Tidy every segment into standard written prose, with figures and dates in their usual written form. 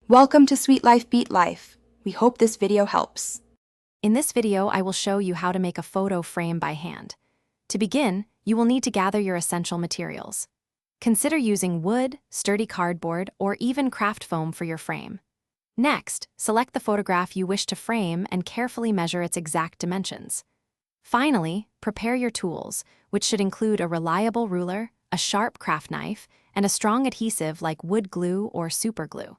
Welcome to Sweet Life Beat Life. We hope this video helps. In this video, I will show you how to make a photo frame by hand. To begin, you will need to gather your essential materials. Consider using wood, sturdy cardboard, or even craft foam for your frame. Next, select the photograph you wish to frame and carefully measure its exact dimensions. Finally, prepare your tools, which should include a reliable ruler, a sharp craft knife, and a strong adhesive like wood glue or super glue.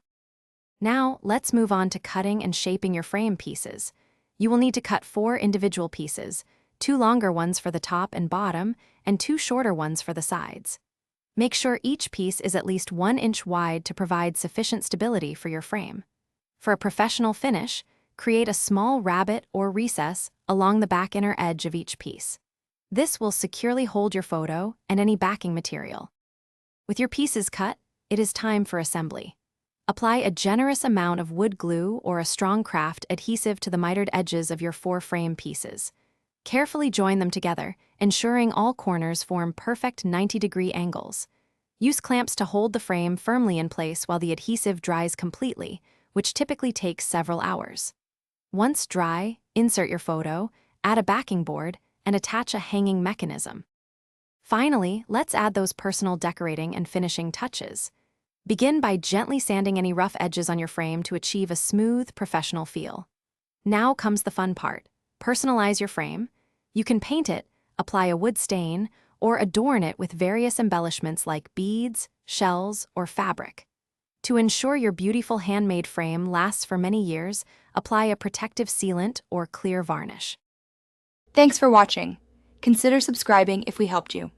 Now, let's move on to cutting and shaping your frame pieces. You will need to cut 4 individual pieces, 2 longer ones for the top and bottom, and 2 shorter ones for the sides. Make sure each piece is at least 1 inch wide to provide sufficient stability for your frame. For a professional finish, create a small rabbet or recess along the back inner edge of each piece. This will securely hold your photo and any backing material. With your pieces cut, it is time for assembly. Apply a generous amount of wood glue or a strong craft adhesive to the mitered edges of your 4 frame pieces. Carefully join them together, ensuring all corners form perfect 90-degree angles. Use clamps to hold the frame firmly in place while the adhesive dries completely, which typically takes several hours. Once dry, insert your photo, add a backing board, and attach a hanging mechanism. Finally, let's add those personal decorating and finishing touches. Begin by gently sanding any rough edges on your frame to achieve a smooth, professional feel. Now comes the fun part. Personalize your frame. You can paint it, apply a wood stain, or adorn it with various embellishments like beads, shells, or fabric. To ensure your beautiful handmade frame lasts for many years, apply a protective sealant or clear varnish. Thanks for watching. Consider subscribing if we helped you.